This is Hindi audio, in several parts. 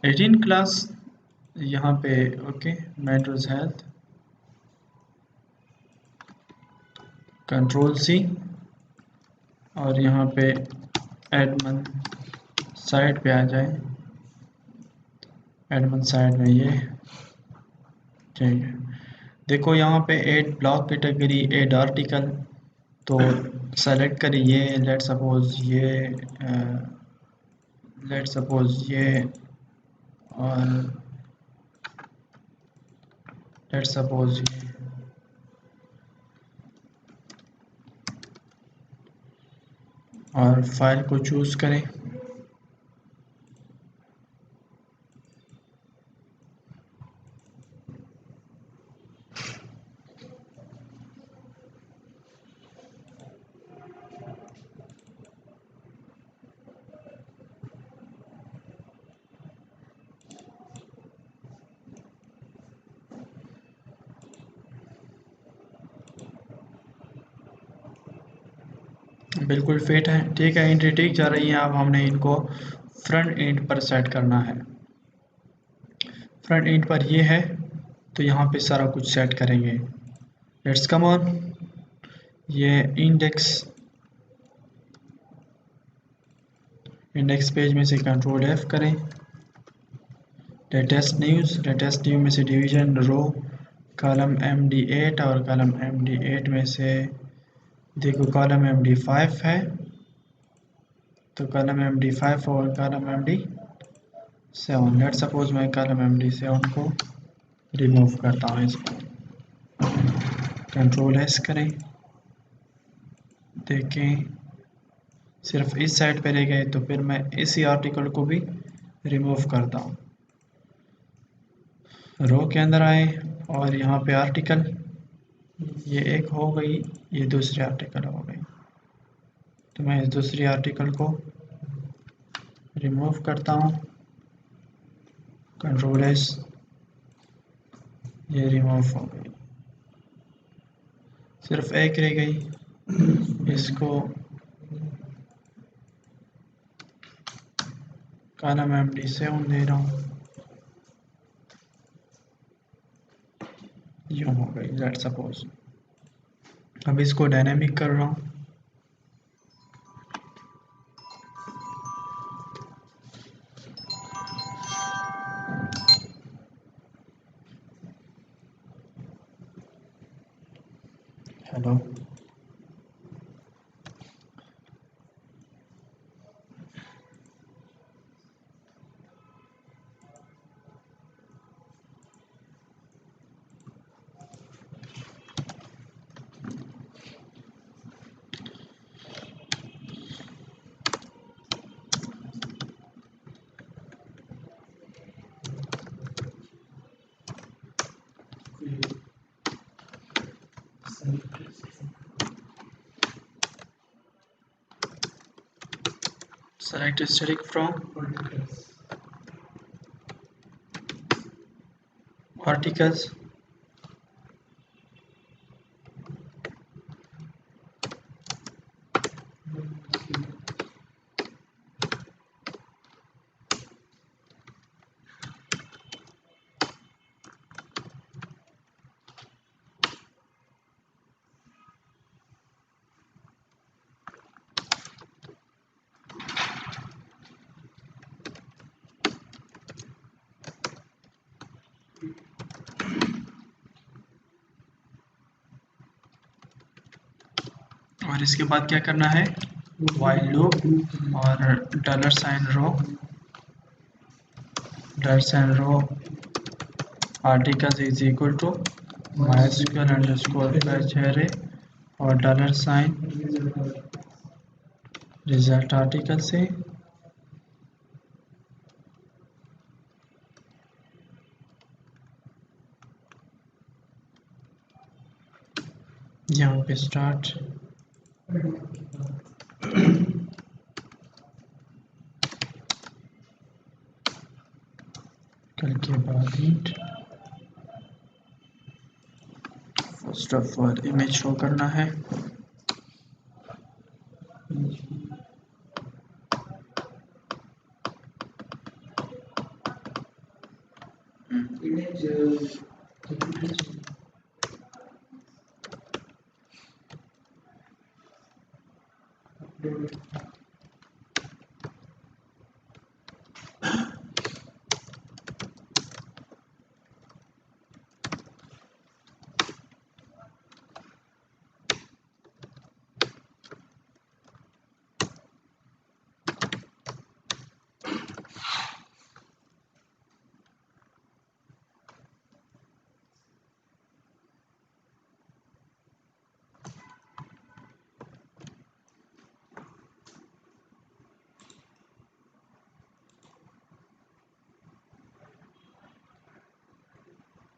18 क्लास यहाँ पे ओके मेट्रोज हेल्थ कंट्रोल सी और यहाँ पे एडमन साइड पे आ जाए। एडमन साइड में ये ठीक है। देखो यहाँ पे add block category add article, तो सेलेक्ट करिए। लेट सपोज ये और लेट सपोज ये और फाइल को चूज़ करें। बिल्कुल फिट है, ठीक है। एंट्री टिक जा रही है। अब हमने इनको फ्रंट एंड पर सेट करना है। फ्रंट एंड पर ये है, तो यहाँ पे सारा कुछ सेट करेंगे। Let's come on. ये इंडेक्स पेज में से कंट्रोल F करें। लेटेस्ट न्यूज़ में से डिवीजन रो कॉलम MD8 और कॉलम MD8 में से देखो कॉलम MD5 है, तो कॉलम MD5 और कॉलम MD7। लेट सपोज मैं कॉलम MD7 को रिमूव करता हूँ। इसको कंट्रोल S करें। देखें सिर्फ इस साइड पे रह गए, तो फिर मैं इसी आर्टिकल को भी रिमूव करता हूँ। रो के अंदर आए और यहाँ पे आर्टिकल, ये एक हो गई, ये दूसरी आर्टिकल हो गई, तो मैं इस दूसरी आर्टिकल को रिमूव करता हूँ। कंट्रोल S, ये रिमूव हो गई। सिर्फ एक रह गई, इसको कॉलम MD7 दे रहा हूँ। यूँ हो गई लेट सपोज। अब इसको डायनेमिक कर रहा हूँ। Hello, select static from articles, और इसके बाद क्या करना है, वाइल लूप और $रो articles is equal to mysql underscore fetch array और $रिजल्ट आर्टिकल से यहाँ पे स्टार्ट कल के बाद int first of all image show करना है।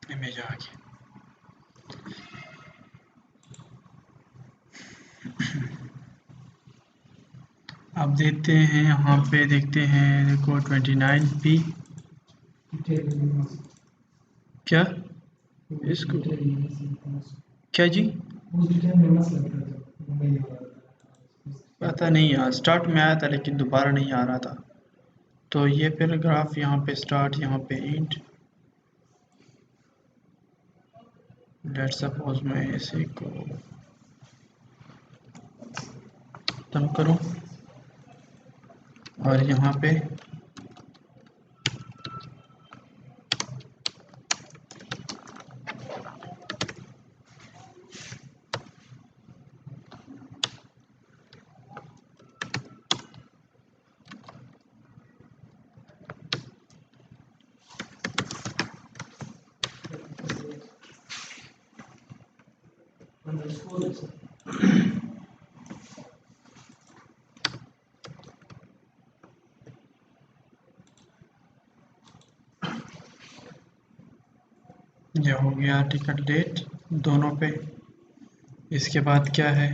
इमेज आ गई। अब देखते हैं यहाँ पे, देखते हैं, देखो 29p क्या इसको क्या जी, पता नहीं यार, स्टार्ट में आया था लेकिन दोबारा नहीं आ रहा था। तो ये पैराग्राफ यहाँ पे स्टार्ट, यहाँ पे एंड। लेट सपोज मैं इसी को खत्म करूँ और यहाँ पे ये हो गया आर्टिकल डेट दोनों पे। इसके बाद क्या है,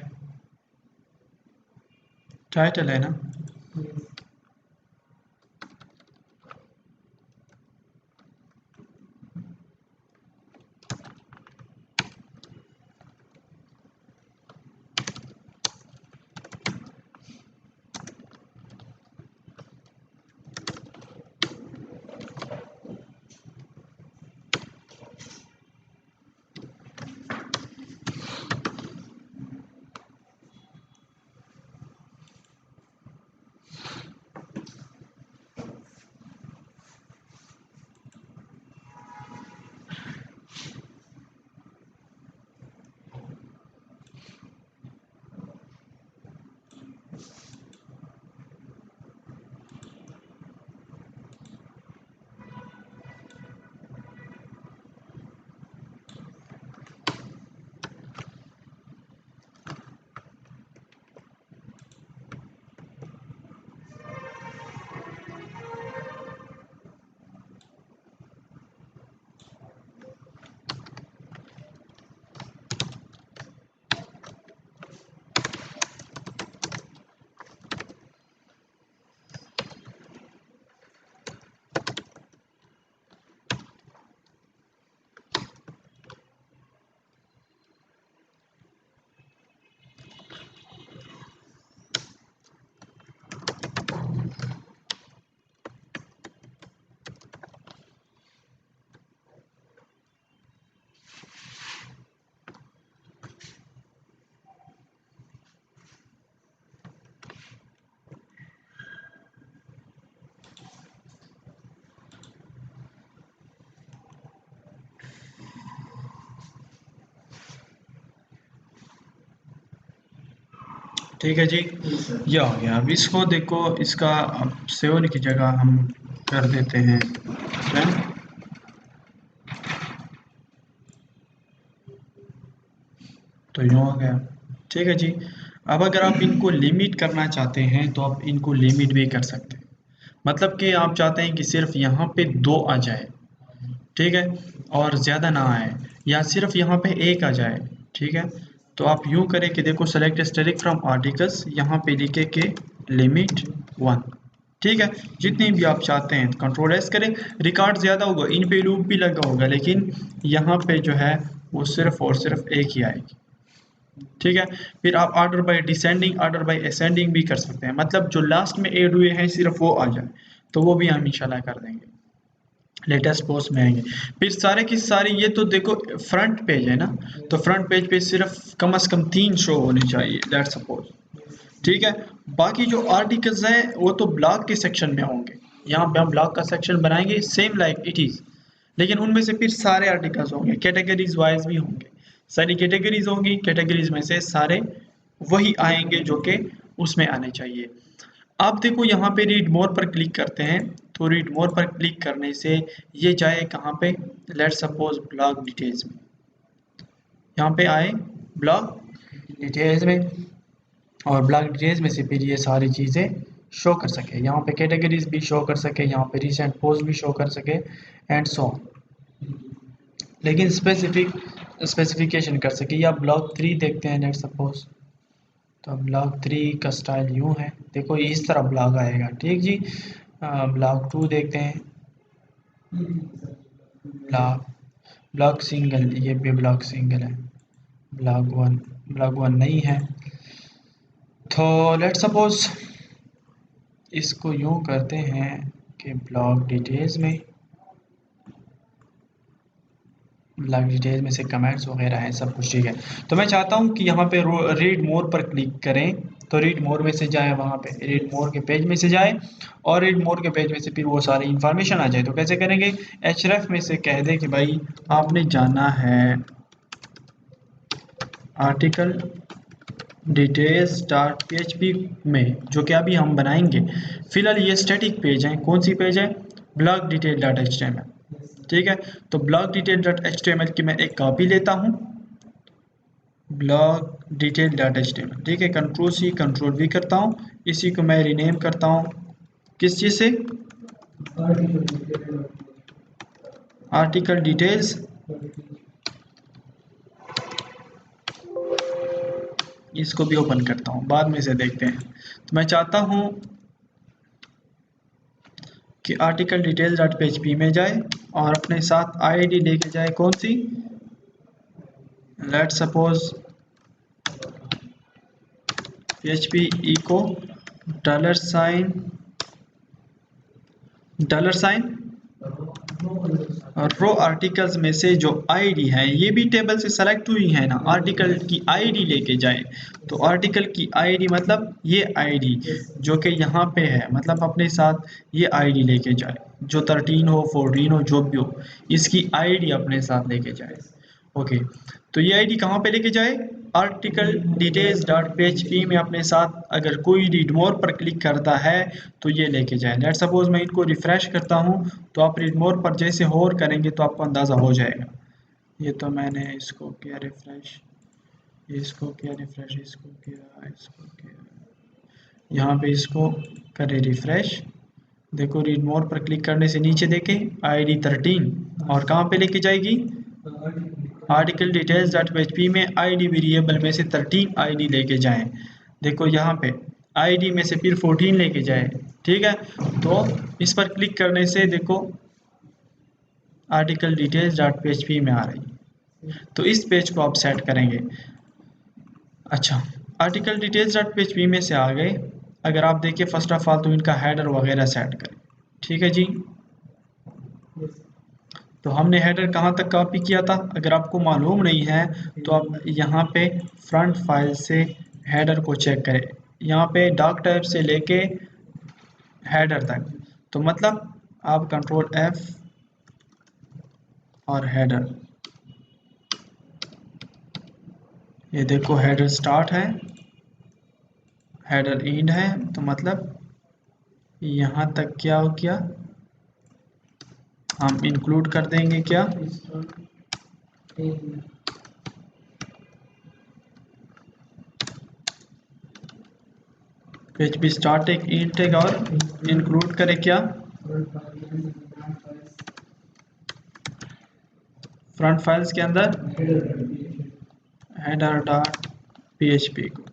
टाइटल है ना। ठीक है जी, ये हो गया। अब इसको देखो, इसका अब सेव की जगह हम कर देते हैं क्या, तो यूँ हो गया। ठीक है जी। अब अगर आप इनको लिमिट करना चाहते हैं तो आप इनको लिमिट भी कर सकते हैं। मतलब कि आप चाहते हैं कि सिर्फ यहाँ पे 2 आ जाए, ठीक है, और ज़्यादा ना आए, या सिर्फ यहाँ पे एक आ जाए, ठीक है। तो आप यूँ करें कि देखो, सेलेक्ट स्टैटिक फ्रॉम आर्टिकल्स, यहाँ पे लिखे के लिमिट 1, ठीक है। जितने भी आप चाहते हैं कंट्रोल एस करें। रिकॉर्ड ज़्यादा होगा, इन पे लूप भी लगा होगा, लेकिन यहाँ पे जो है वो सिर्फ और सिर्फ एक ही आएगी, ठीक है। फिर आप order by descending, order by ascending भी कर सकते हैं, मतलब जो लास्ट में ऐड हुए हैं सिर्फ वो आ जाए, तो वो भी हम इंशाल्लाह कर देंगे। लेटेस्ट पोस्ट में आएंगे। फिर सारे की सारी ये तो देखो फ्रंट पेज है ना, तो फ्रंट पेज पे सिर्फ कम से कम 3 शो होने चाहिए, लेट्स सपोज। ठीक है, बाकी जो आर्टिकल्स हैं वो तो ब्लॉग के सेक्शन में होंगे। यहाँ पे हम ब्लॉग का सेक्शन बनाएंगे सेम लाइक इट इज, लेकिन उनमें से फिर सारे आर्टिकल्स होंगे, कैटेगरीज वाइज भी होंगे, सारी कैटेगरीज होंगी, कैटेगरीज में से सारे वही आएंगे जो कि उसमें आने चाहिए। आप देखो यहाँ पे रीड मोर पर क्लिक करते हैं, तो रीड मोर पर क्लिक करने से ये जाए कहाँ पे, लेट्स सपोज ब्लॉग डिटेल्स में, यहाँ पे आए ब्लॉग डिटेल्स में, और ब्लॉग डिटेल्स में से फिर ये सारी चीज़ें शो कर सके, यहाँ पे कैटेगरीज भी शो कर सके, यहाँ पे रिसेंट पोस्ट भी शो कर सके एंड सो, लेकिन स्पेसिफिकेशन कर सके। या ब्लॉग 3 देखते हैं लेट्स सपोज, तो ब्लॉग 3 का स्टाइल यूँ है, देखो इस तरह ब्लॉग आएगा। ठीक जी। ब्लॉग 2 देखते हैं, ब्लॉग ब्लॉग सिंगल, ये भी ब्लॉग सिंगल है। ब्लॉग 1 नहीं है, तो लेट्स सपोज इसको यूँ करते हैं कि ब्लॉग डिटेल्स में, ब्लॉग डिटेल्स में से कमेंट्स वगैरह हैं, सब कुछ ठीक है। तो मैं चाहता हूँ कि यहाँ पे रीड मोर पर क्लिक करें, तो रीड मोर में से जाए, वहाँ पे रीड मोर के पेज में से जाए, और रीड मोर के पेज में से फिर वो सारी इंफॉर्मेशन आ जाए। तो कैसे करेंगे, href में से कह दे कि भाई आपने जाना है आर्टिकल डिटेल्स डॉट php में, जो कि अभी हम बनाएंगे। फिलहाल ये स्टैटिक पेज है, कौन सी पेज है, ब्लॉग डिटेल डॉट html। ठीक है, तो ब्लॉग डिटेल डॉट html की मैं एक कॉपी लेता हूँ, ब्लॉग डिटेल डॉट html। ठीक है, कंट्रोल सी कंट्रोल वी करता हूँ, इसी को मैं रीनेम करता हूँ किस चीज़ से, आर्टिकल डिटेल्स, इसको भी ओपन करता हूँ, बाद में से देखते हैं। तो मैं चाहता हूँ कि आर्टिकल डिटेल्स डॉट php में जाए और अपने साथ आईडी लेके जाए, कौन सी, लेट्स सपोज php echo $साइन और रो आर्टिकल्स में से जो आईडी है, ये भी टेबल से सेलेक्ट हुई है ना, आर्टिकल की आईडी लेके जाए। तो आर्टिकल की आईडी मतलब ये आईडी जो कि यहाँ पे है, मतलब अपने साथ ये आईडी लेके जाए, जो 13 हो 14 हो जो भी हो, इसकी आईडी अपने साथ लेके जाए। ओके, तो ये आईडी कहाँ पे लेके जाए, आर्टिकल डिटेल्स डॉट php में अपने साथ। अगर कोई रीड मोर पर क्लिक करता है तो ये लेके जाए। लेट्स सपोज मैं इनको रिफ्रेश करता हूँ, तो आप रीड मोर पर जैसे होर करेंगे तो आपको अंदाज़ा हो जाएगा। ये तो मैंने इसको किया रिफ्रेश, इसको किया रिफ्रेश, इसको किया, यहाँ पे इसको करें रिफ्रेश। देखो रीड मोर पर क्लिक करने से नीचे देखें आईडी 13, और कहाँ पे लेके जाएगी, आर्टिकल डिटेल्स डॉट php में आईडी वेरिएबल में से 13 आईडी लेके जाएं। देखो यहाँ पे आईडी में से फिर 14 लेके जाए। ठीक है, तो इस पर क्लिक करने से देखो आर्टिकल डिटेल्स डॉट php में आ रही, तो इस पेज को आप सेट करेंगे। अच्छा, आर्टिकल डिटेल्स डॉट php में से आ गए। अगर आप देखिए फर्स्ट ऑफ ऑल तो इनका हेडर वगैरह सेट करें। ठीक है जी, तो हमने हेडर कहाँ तक कॉपी किया था, अगर आपको मालूम नहीं है तो आप यहाँ पे फ्रंट फाइल से हेडर को चेक करें, यहाँ पे डॉक टाइप से लेके हेडर तक। तो मतलब आप कंट्रोल F और हेडर, ये देखो हेडर स्टार्ट है, हेडर एंड है, तो मतलब यहाँ तक क्या हो गया, हम इंक्लूड कर देंगे क्या, php स्टार्ट एक एंड टैग और इंक्लूड करें क्या, फ्रंट फाइल्स के अंदर हेडर डॉट php को।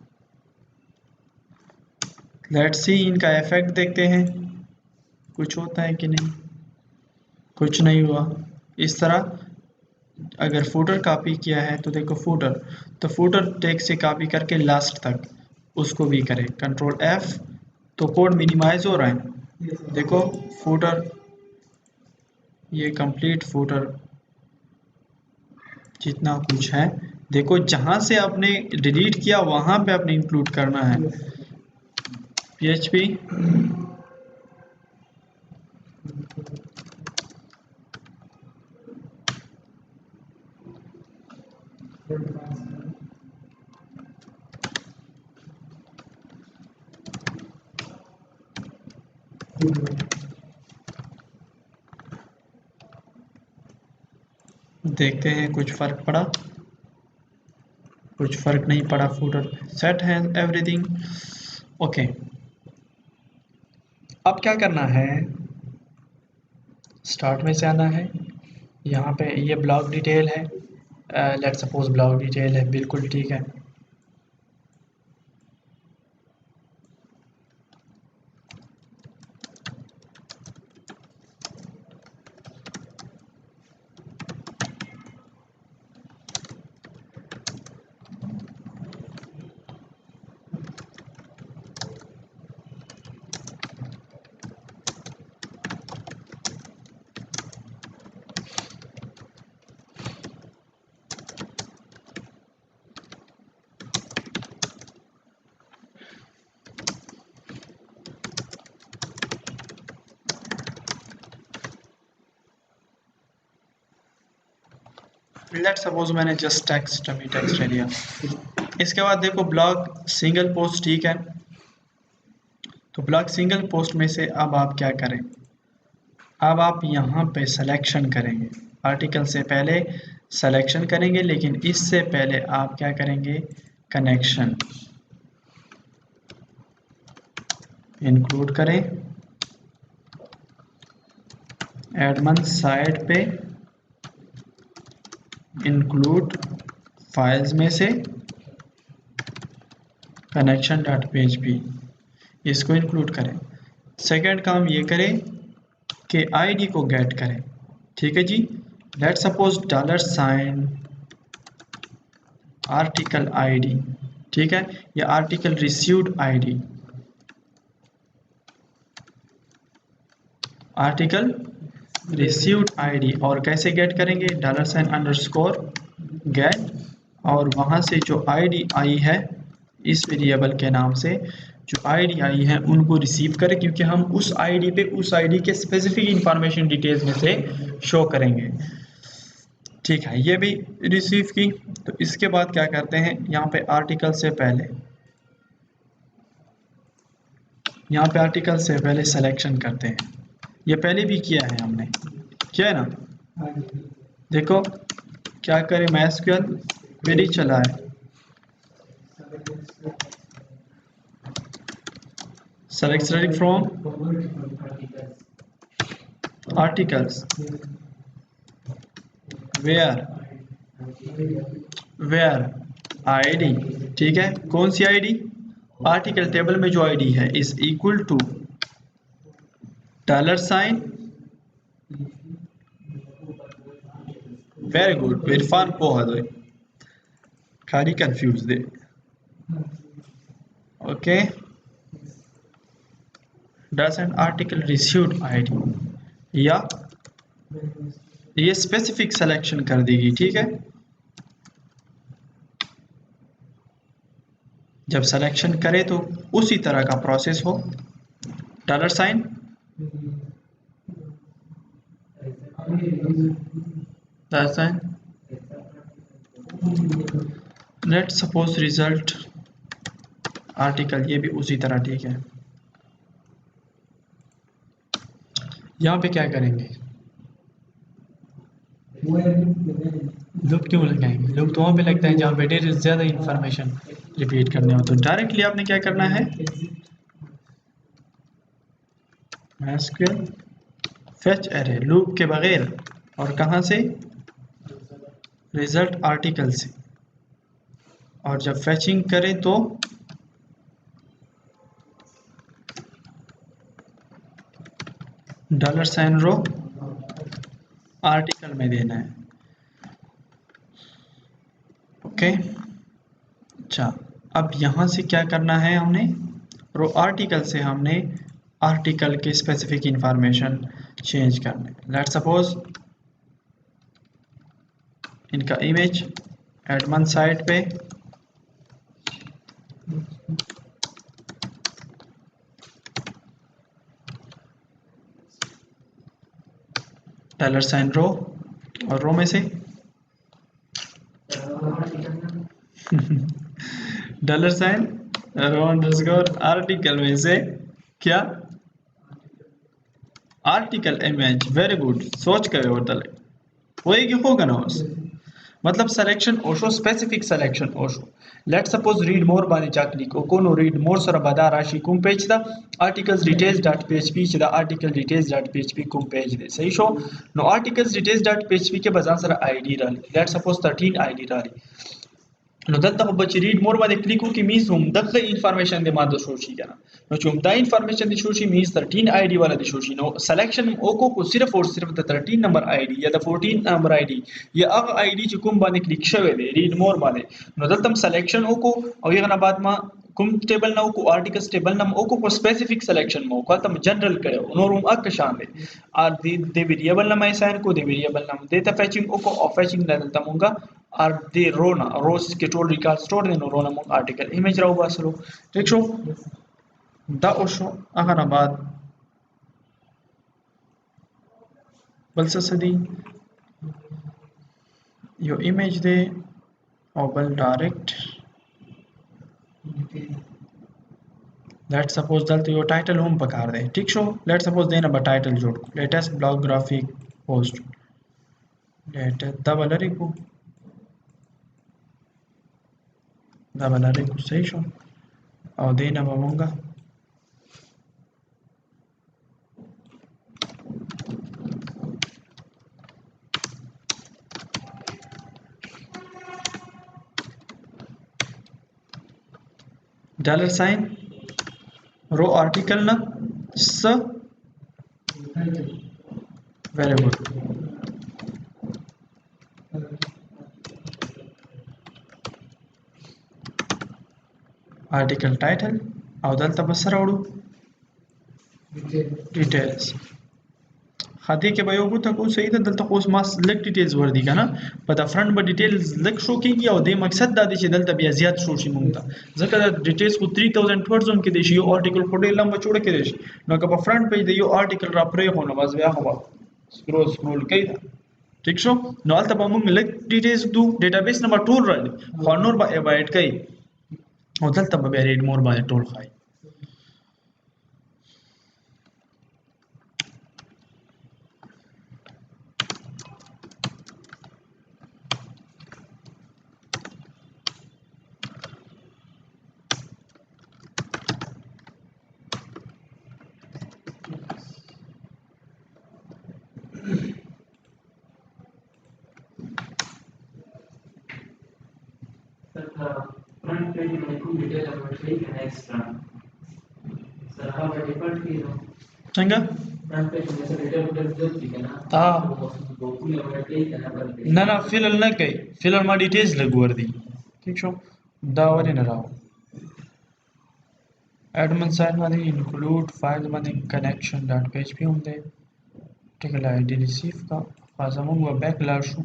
लेट्स सी इनका इफेक्ट देखते हैं, कुछ होता है कि नहीं, कुछ नहीं हुआ। इस तरह अगर फूटर कॉपी किया है तो देखो फूटर, तो फूटर टैग से कॉपी करके लास्ट तक उसको भी करें, कंट्रोल F, तो कोड मिनिमाइज हो रहा है। देखो फूटर ये कंप्लीट फुटर जितना कुछ है, देखो जहां से आपने डिलीट किया वहां पे आपने इंक्लूड करना है। PHP देखते हैं कुछ फर्क पड़ा, कुछ फर्क नहीं पड़ा, फुटर सेट है एवरीथिंग ओके। अब क्या करना है, स्टार्ट में से आना है, यहाँ पे ये ब्लॉक डिटेल है, लेट सपोज ब्लॉक डिटेल है, बिल्कुल ठीक है। लेट सपोज मैंने जस्ट टेक्स्ट डमी टेक्स्ट ले लिया। इसके बाद देखो ब्लॉक सिंगल पोस्ट, ठीक है। तो ब्लॉक सिंगल पोस्ट में से अब आप क्या करें, अब आप यहाँ पे सिलेक्शन करेंगे, आर्टिकल से पहले सिलेक्शन करेंगे, लेकिन इससे पहले आप क्या करेंगे, कनेक्शन इंक्लूड करें। एडमन साइड पे इंक्लूड फाइल्स में से कनेक्शन डॉट PHP इसको इंक्लूड करें। सेकंड काम ये करें कि आईडी को गेट करें, ठीक है जी। लेट सपोज $, आर्टिकल आईडी, ठीक है, या article received ID, article received ID. और कैसे गेट करेंगे, $_गेट, और वहां से जो आईडी आई है इस वेरिएबल के नाम से, जो आईडी आई है उनको रिसीव करें, क्योंकि हम उस आईडी पे उस आईडी के स्पेसिफिक इंफॉर्मेशन डिटेल्स में से शो करेंगे, ठीक है। ये भी रिसीव की। तो इसके बाद क्या करते हैं, यहाँ पे आर्टिकल से पहले, यहाँ पे आर्टिकल से पहले सिलेक्शन करते हैं। ये पहले भी किया है हमने, किया है ना। देखो क्या करें, MySQL क्वेरी चला है, select from articles where ID, ठीक है। कौन सी आईडी, आर्टिकल टेबल में जो आईडी है is equal to $, very good Irfan पोहा दो खाली कंफ्यूज दे, okay. Does and article received ID, या ये स्पेसिफिक सिलेक्शन कर देगी, ठीक है। जब सिलेक्शन करे तो उसी तरह का प्रोसेस हो, $, लेट सपोज रिजल्ट आर्टिकल, ये भी उसी तरह, ठीक है। यहाँ पे क्या करेंगे, लूप क्यों लगाएंगे, लूप तो वहाँ पे लगता है जहाँ पे ढेर ज़्यादा इंफॉर्मेशन रिपीट करने हो। तो डायरेक्टली आपने क्या करना है, MySQL फेच एरे लूप के बगैर, और कहाँ से, रिजल्ट आर्टिकल से, और जब फेचिंग करें तो $रो आर्टिकल में देना है, ओके। अच्छा अब यहाँ से क्या करना है, हमने रो आर्टिकल से हमने आर्टिकल की स्पेसिफिक इंफॉर्मेशन चेंज करने। लेट सपोज इनका इमेज एडमन साइट पे $, रो, और रो में से $, रो अंडरस्कोर आर्टिकल में से क्या, आर्टिकल इमेज। वेरी गुड, सोच कर होटल वही कि होगा ना बस, मतलब selection Osho specific selection Osho. Let suppose read more बानी चाकनी को कोनो रीड मोर सर बदा राशि कुम पेज दा आर्टिकल्स डिटेल्स डॉट पीएचपी दा आर्टिकल डिटेल्स डॉट पीएचपी कुम पेज दे सही शो नो आर्टिकल्स डिटेल्स डॉट पीएचपी के बजान सर आईडी डाली। लेट सपोज 13 आईडी डाली नो दत्ता बच्ची रीड मोर बारे क्लिक की मीज हम दखल इंफॉर्मेशन दे मादो शोशी करना नो चुम दा इंफॉर्मेशन दे शोशी मीज 13 आईडी वाला दे शोशी नो सिलेक्शन ओको को सिर्फ और सिर्फ द 13 नंबर आईडी या द 14 नंबर आईडी या अग आईडी चुकुम बाने क्लिक शवे दे रीड मोर बाने नो दत्तम सिलेक्शन ओको और ये बाद में कुम टेबल ना को आर्टिकल्स टेबल ना ओको को स्पेसिफिक सिलेक्शन मो को तम जनरल करे नोरुम अक शान दे आर दे वेरिएबल ना मैं साइन को दे वेरिएबल ना डेटा फेचिंग ओको ऑफ फेचिंग ना तमुंगा are the rona rows के टोल रिकॉर्ड स्टोर देनो रोना मो आर्टिकल इमेज राव बासलो ठीक शो दा ओशो अगर बाद बलसा सदी यो इमेज दे और बल डायरेक्ट लेट सपोज दलते यो टाइटल होम पकार दे ठीक शो लेट सपोज देना बा टाइटल जोड़ latest blog graphic post latest double रिको डबल रिको सही शो और देना बामूंगा $, रो आर्टिकल ना स वेरी गुड आर्टिकल टाइटल और दलता बसर उड़ू डिटेल्स खादी के बयोगु तक को सही दलता कोस मास लेक डिटेल्स वर्दी का ना पता फ्रंट ब डिटेल्स लेक शो की और दे मकसद दादी से दलता बिया ज्यादा शो शी मुंगता जकर डिटेल्स को 3000 वर्ड्स उनके देश यो आर्टिकल फोटो लंबा छोड़ के देश न का फ्रंट पेज दे यो आर्टिकल रा प्रे होना बस व्या हवा स्क्रॉल स्क्रॉल कई था ठीक शो नॉल तब हम लेक डिटेल्स दू डेटाबेस नंबर 2 रन खनोर बा एवाइड कई और दलता बे रीड मोर बा टोल खाई फ्रंट पेज में कोई डिटेल अपडेट है extra sir how by default की हो चंगा फ्रंट पेज में से डिटेल अपडेट जो थी ना हाँ वो कोई अपडेट है ना पर ना ना फिलहाल ना कई फिलहाल मा डिटेल्स लगू वर्दी ठीक शो दावरी न राव एडमिन साइड वाली इंक्लूड फाइल वाली कनेक्शन डॉट पेज पे होंगे ठीक है आईडी रिसीव का फाजमों व बैक लाशू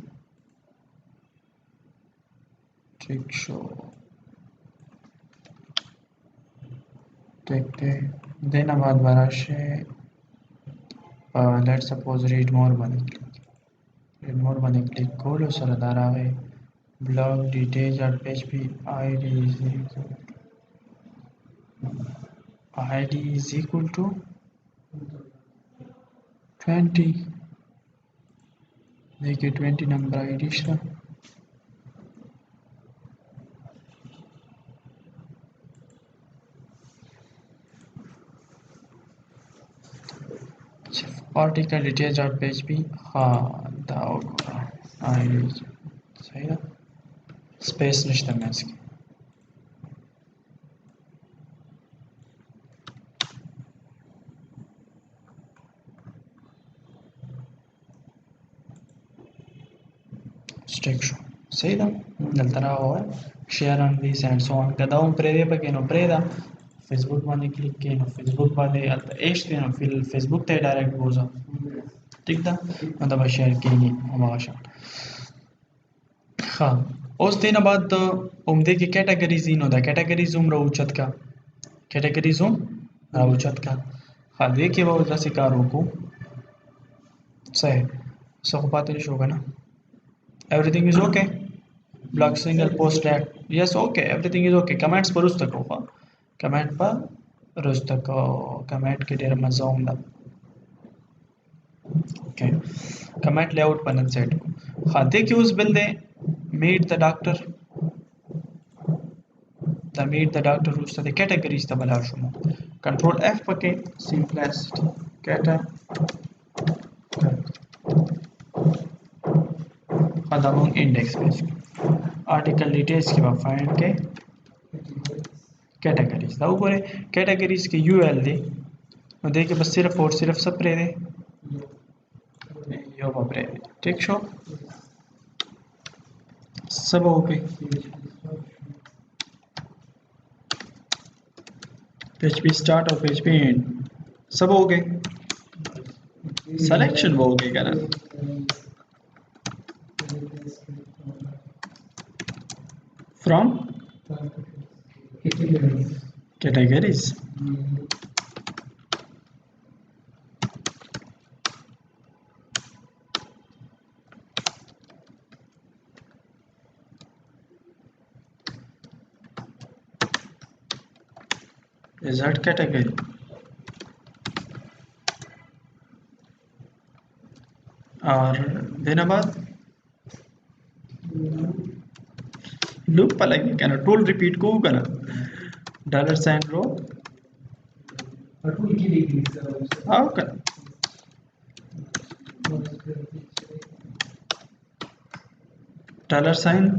ठीक शो देखते देना बाद बाराशे लेट सपोज रीड मोर बने क्लिक करो सरदारा है ब्लॉग डिटेल्स और पेज पे id is equal to 20 देखिए 20 नंबर आईडी शा आर्टिकल डिटेल्स डॉट पीएचपी हाँ दाउड आईडी सही है स्पेस निश्चित है इसकी स्टिक शो सही था नलतरा हुआ share on this and so on कदाऊं प्रेरे पे के नो प्रेदा फेसबुक वाले क्लिक किए फेसबुक वाले एश थे फिर फेसबुक ते डायरेक्ट बोझा ठीक था मतलब शेयर किए हमाशा हाँ उस दिन बाद उमदे की कैटेगरीज इन होता कैटेगरीज उम रउचत का कैटेगरीज उम रउचत का हाँ देखिए वो जैसे कारों को सही सखपात होगा ना everything is okay block single post at yes okay everything is okay comments पर उस तक होगा कमेंट पर उस तक कमेंट के डेर मजा होगा ओके कमेंट लेआउट पर सेट हाँ देखिए उस बिल दे meet the doctor the meet the doctor उस तक कैटेगरीज द बला शुमो कंट्रोल एफ पके simplest category among index page article details के बाद फाइंड के कैटेगरीज था ऊपर कैटेगरीज के यूएल दे और देखिए बस सिर्फ और सिर्फ सप्रे दे यो बापरे ठीक शो सब हो गई पेज पे स्टार्ट और पेज पे एंड सब हो गए सिलेक्शन वो हो गई क्या ना फ्रॉम कैटेगरीज रिजल्ट कैटेगरी और देना बाद लूप पर लगे क्या ना टूल रिपीट को करना डॉलर साइन रो आओ कर डॉलर साइन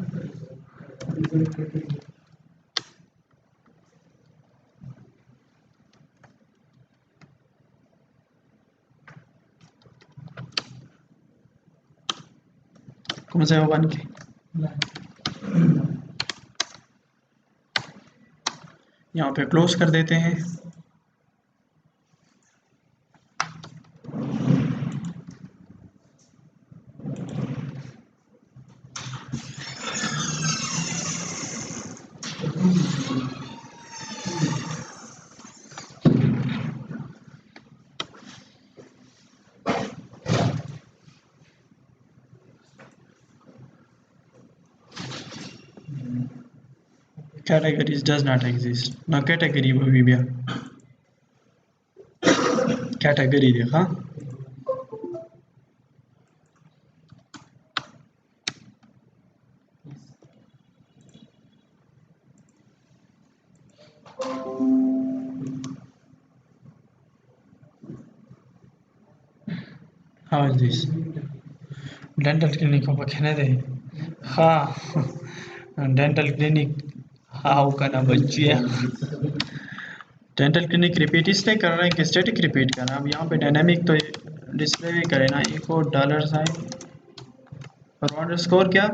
कौन से बन के यहाँ पे क्लोज कर देते हैं categories does not exist now category भी भी कैटेगरी देखा how is this dental clinic को कहने दे हाँ डेंटल क्लिनिक हाउ का ना बच्चिया डेंटल क्लिनिक रिपीट इसलिए कर रहे हैं कि स्टैटिक रिपीट करना अब यहाँ पे डायनामिक तो डिस्प्ले भी करे ना इको डॉलर साइन और अंडरस्कोर क्या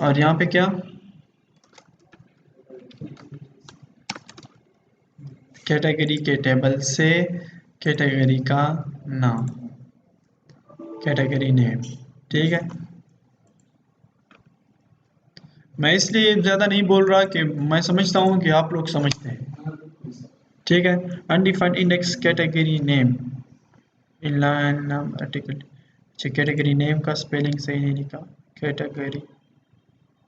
और यहाँ पे क्या कैटेगरी के टेबल से कैटेगरी का नाम कैटेगरी नेम ठीक है मैं इसलिए ज़्यादा नहीं बोल रहा कि मैं समझता हूँ कि आप लोग समझते हैं ठीक है undefined index category name inline नाम आर्टिकल अच्छा कैटेगरी नेम का स्पेलिंग सही नहीं लिखा कैटेगरी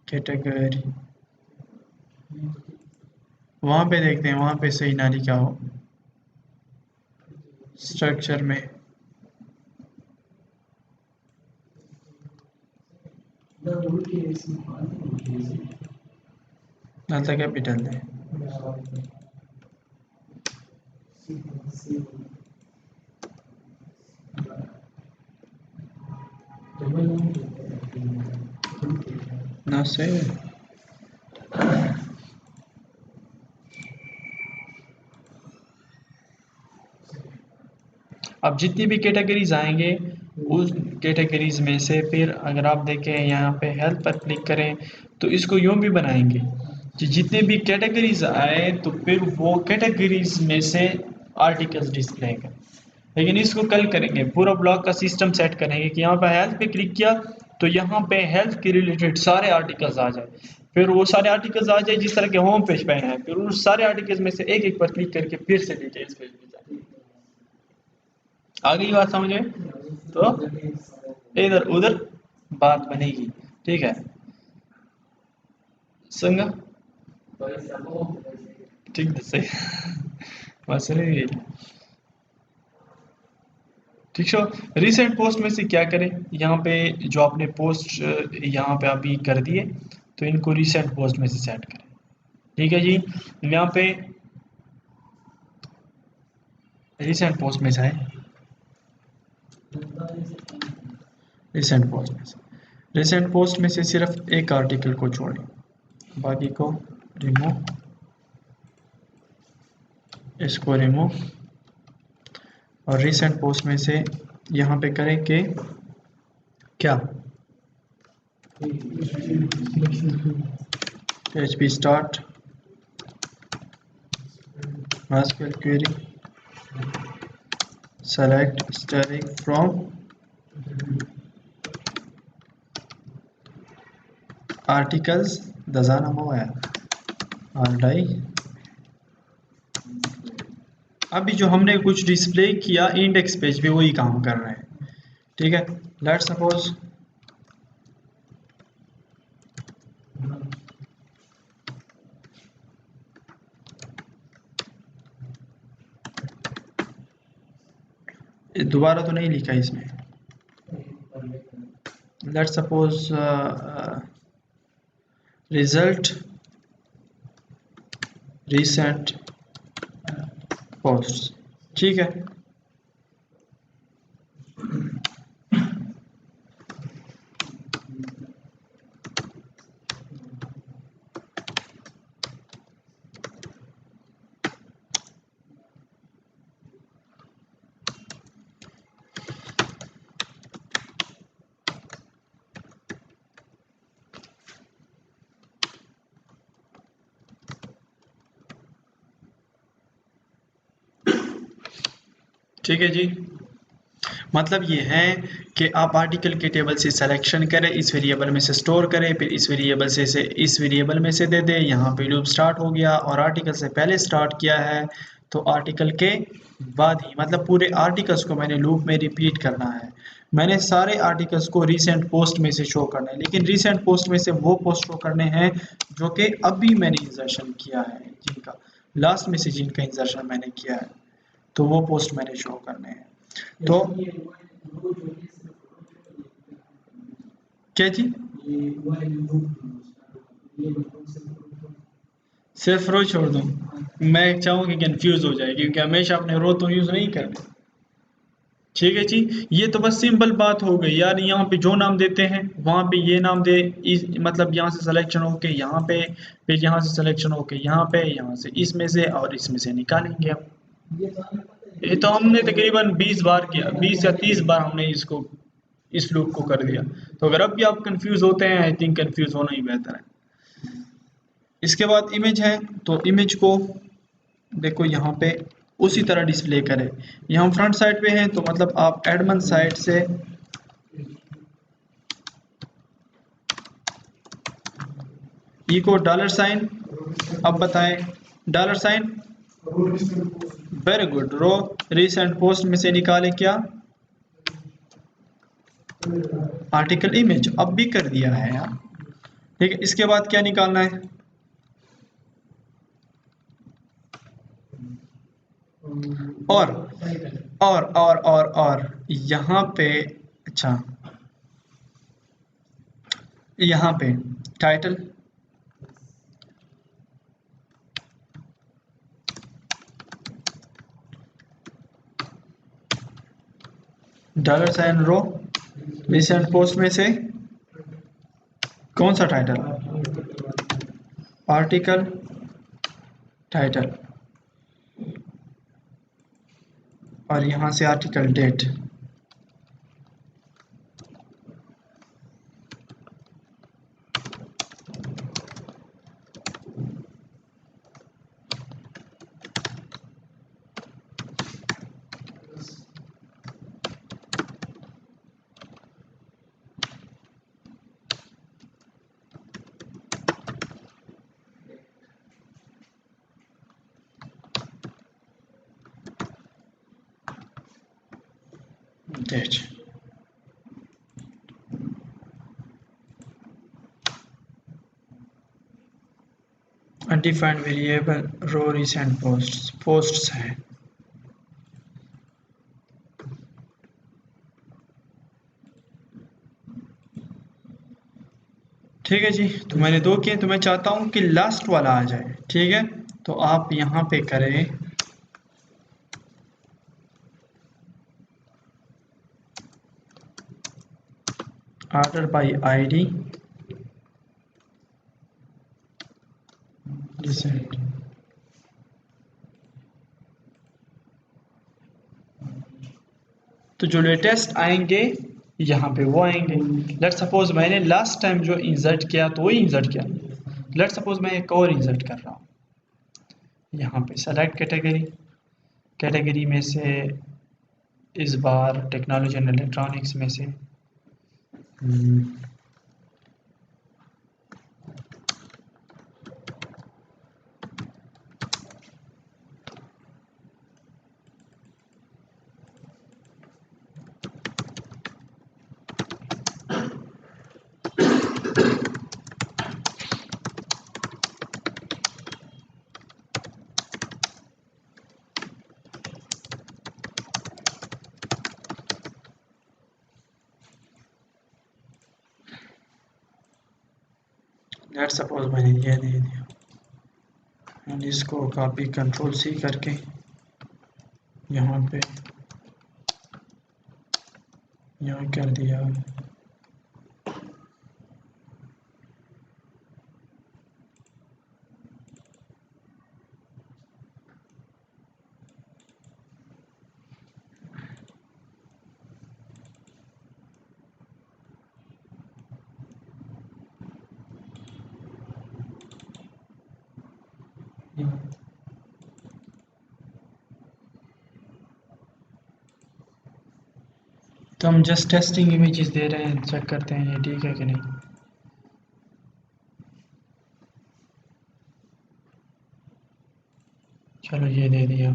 कैटेगरी वहाँ पे देखते हैं वहाँ पे सही ना लिखा हो स्ट्रक्चर में नलता कैपिटल है ना सही है अब जितनी भी कैटेगरीज आएंगे उस कैटेगरीज में से फिर अगर आप देखें यहाँ पे हेल्थ पर क्लिक करें तो इसको यूं भी बनाएंगे कि जितने भी कैटेगरीज आए तो फिर वो कैटेगरीज में से आर्टिकल्स डिस्प्ले करें। लेकिन इसको कल करेंगे, पूरा ब्लॉक का सिस्टम सेट करेंगे कि यहाँ पे हेल्थ पे क्लिक किया तो यहाँ पे हेल्थ के रिलेटेड सारे आर्टिकल्स आ जाए, फिर वो सारे आर्टिकल्स आ जाए जिस तरह के होम पेज पे हैं, फिर उन सारे आर्टिकल्स में से एक एक पर क्लिक करके फिर से डिटेल्स पेज में जाए। आ गई बात समझ में? तो इधर उधर बात बनेगी, ठीक है संगा ठीक है सही बस रही ठीक है। रिसेंट पोस्ट में से क्या करें, यहाँ पे जो आपने पोस्ट यहाँ पे अभी कर दिए तो इनको रिसेंट पोस्ट में से सेट करें, ठीक है जी। यहाँ पे रिसेंट पोस्ट में से है, रिसेंट पोस्ट में से सिर्फ एक आर्टिकल को छोड़ें, बाकी को रिमूव, इसको रिमूव, और रिसेंट पोस्ट में से यहाँ पे करें कि क्या PHP start MySQL query select string from articles दजाना हुआ है ऑलराइट। अभी जो हमने कुछ डिस्प्ले किया इंडेक्स पेज पे वही काम कर रहे हैं, ठीक है। लेट्स सपोज दोबारा तो नहीं लिखा इसमें, let's suppose result recent post, ठीक है। ठीक है जी, मतलब ये है कि आप आर्टिकल के टेबल से सिलेक्शन करें, इस वेरिएबल में से स्टोर करें, फिर इस वेरिएबल से इस वेरिएबल में से दे दें, यहाँ पे लूप स्टार्ट हो गया और आर्टिकल से पहले स्टार्ट किया है तो आर्टिकल के बाद ही, मतलब पूरे आर्टिकल्स को मैंने लूप में रिपीट करना है। मैंने सारे आर्टिकल्स को रीसेंट पोस्ट में से शो करना है, लेकिन रीसेंट पोस्ट में से वो पोस्ट शो करने हैं जो कि अभी मैंने इंसर्शन किया है, जिनका लास्ट में से जिनका इंसर्शन मैंने किया है तो वो पोस्ट मैंने शो करने हैं। तो क्या जी, सिर्फ रो छोड़ दूं? मैं चाहूँ कि कंफ्यूज हो जाए क्योंकि हमेशा अपने रो तो यूज नहीं करते, ठीक है जी। ये तो बस सिंपल बात हो गई यार, यहाँ पे जो नाम देते हैं वहाँ पे ये नाम दे, मतलब यहाँ से सिलेक्शन होके यहाँ पे, फिर यहाँ से सिलेक्शन होके यहाँ पे, यहाँ से इसमें से और इसमें से निकालेंगे हम। ये तो हमने तकरीबन 20 बार किया, 20 या 30 बार हमने इसको इस लूप को कर दिया। तो अगर अब भी आप कंफ्यूज होते हैं, आई थिंक कंफ्यूज होना ही बेहतर है। इसके बाद इमेज है, तो इमेज को देखो यहाँ पे उसी तरह डिस्प्ले करें। यहाँ फ्रंट साइड पे है तो मतलब आप एडमन साइड से इको डॉलर साइन, अब बताएं डॉलर साइन, वेरी गुड, रो रिसेंट पोस्ट में से निकालें क्या आर्टिकल इमेज, अब भी कर दिया है यार, ठीक है। इसके बाद क्या निकालना है, और यहाँ पे, अच्छा यहाँ पे टाइटल, डॉलर साइन रो रिसेंट पोस्ट में से कौन सा टाइटल, आर्टिकल टाइटल, और यहाँ से article date, test undefined variable row recent posts हैं। ठीक है जी, तो मैंने 2 किए, तो मैं चाहता हूँ कि लास्ट वाला आ जाए। ठीक है, तो आप यहाँ पे करें ऑर्डर बाय आईडी रिसेंट। तो जो लेटेस्ट आएंगे यहाँ पे वो आएंगे। लेट सपोज मैंने लास्ट टाइम जो इंसर्ट किया तो वही इंसर्ट किया। लेट सपोज मैं एक और इंसर्ट कर रहा हूँ, यहाँ पे सेलेक्ट कैटेगरी, कैटेगरी में से इस बार टेक्नोलॉजी एंड इलेक्ट्रॉनिक्स में से लेट सपोज मैंने ये दे दिया एंड इसको कॉपी कंट्रोल सी करके यहाँ पे यहाँ कर दिया। तो हम जस्ट टेस्टिंग इमेजेस दे रहे हैं, चेक करते हैं ये ठीक है कि नहीं। चलो ये दे दिया,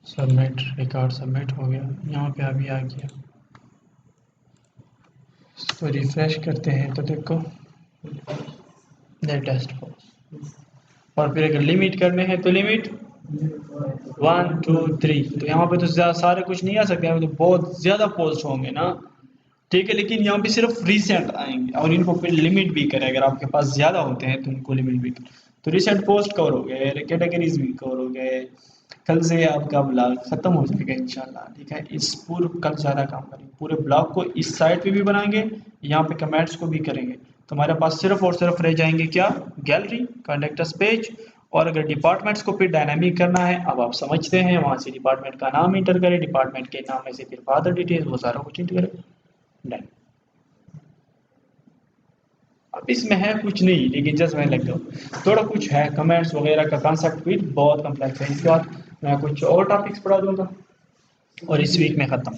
सबमिट, रिकॉर्ड सबमिट हो गया, यहाँ पे अभी आ गया। इसको रिफ्रेश करते हैं तो देखो लेटेस्ट पोस्ट, और फिर अगर लिमिट करने हैं तो लिमिट 1 2 3। तो यहाँ पे तो सारे कुछ नहीं आ सकते, यहाँ पे तो बहुत ज़्यादा पोस्ट होंगे ना। ठीक है, लेकिन यहाँ पे सिर्फ रिसेंट आएंगे और इनको फिर लिमिट भी करें, अगर आपके पास ज़्यादा होते हैं तो उनको लिमिट भी करें। तो रिसेंट पोस्ट कवर हो गए, कैटेगरीज भी कवर हो गए। कल से आपका ब्लॉग ख़त्म हो जाएगा इंशाल्लाह। ठीक है, इस पूरे कल ज़्यादा काम करेंगे, पूरे ब्लॉग को इस साइड पे भी बनाएंगे, यहाँ पे कमेंट्स को भी करेंगे। तो हमारे पास सिर्फ और सिर्फ रह जाएंगे क्या, गैलरी, कॉन्टेक्ट्स पेज। और अगर डिपार्टमेंट्स को फिर डायनामिक करना है, अब आप समझते हैं, वहाँ से डिपार्टमेंट का नाम इंटर करें, डिपार्टमेंट के नाम में से फिर फादर डिटेल, वो सारा कुछ इंटर करें, डन। अब इसमें है कुछ नहीं, लेकिन जस्ट मैं लग गया थोड़ा कुछ है, कमेंट्स वगैरह का कॉन्सेप्ट भी बहुत कम्प्लेक्स है। इसके बाद मैं कुछ और टॉपिक्स पढ़ा दूंगा और इस वीक में ख़त्म।